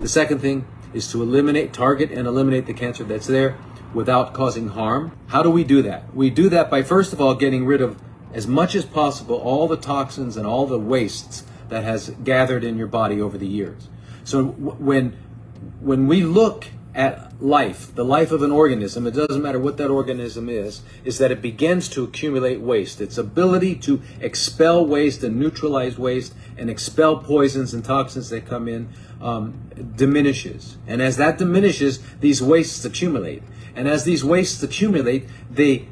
The second thing is to target and eliminate the cancer that's there without causing harm. How do we do that? We do that by, first of all, getting rid of as much as possible all the toxins and all the wastes that has gathered in your body over the years. So when we look at life, the life of an organism, it doesn't matter what that organism is that it begins to accumulate waste. Its ability to expel waste and neutralize waste and expel poisons and toxins that come in diminishes. And as that diminishes, these wastes accumulate. And as these wastes accumulate, they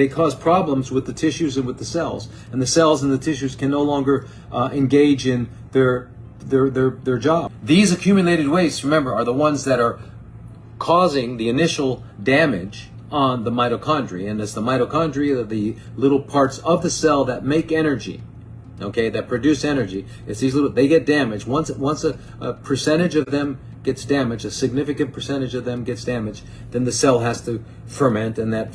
cause problems with the tissues and with the cells. And the cells and the tissues can no longer engage in their job. These accumulated wastes, remember, are the ones that are causing the initial damage on the mitochondria. And it's the mitochondria, the little parts of the cell that make energy, okay, that produce energy. It's these little, they get damaged. Once a percentage of them gets damaged, a significant percentage of them gets damaged, then the cell has to ferment, and that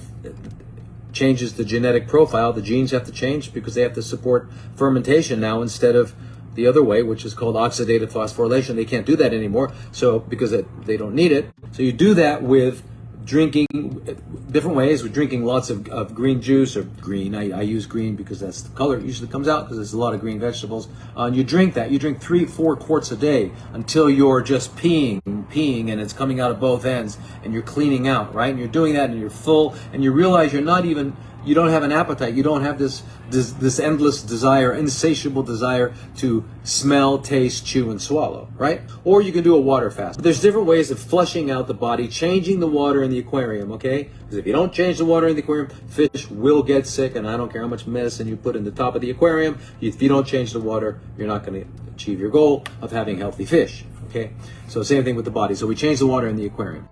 changes the genetic profile. The genes have to change because they have to support fermentation now instead of the other way, which is called oxidative phosphorylation. They can't do that anymore, so because they don't need it. So you do that with drinking different ways, with drinking lots of green juice, or green. I use green because that's the color it usually comes out, because there's a lot of green vegetables. And you drink that. You drink 3-4 quarts a day until you're just peeing, and it's coming out of both ends, and you're cleaning out, right? And you're doing that, and you're full, and you realize you don't have an appetite. You don't have this endless desire, insatiable desire to smell, taste, chew, and swallow, right? Or you can do a water fast. There's different ways of flushing out the body, changing the water in the aquarium, okay? Because if you don't change the water in the aquarium, fish will get sick, and I don't care how much medicine you put in the top of the aquarium. If you don't change the water, you're not going to achieve your goal of having healthy fish, okay? So same thing with the body. So we change the water in the aquarium.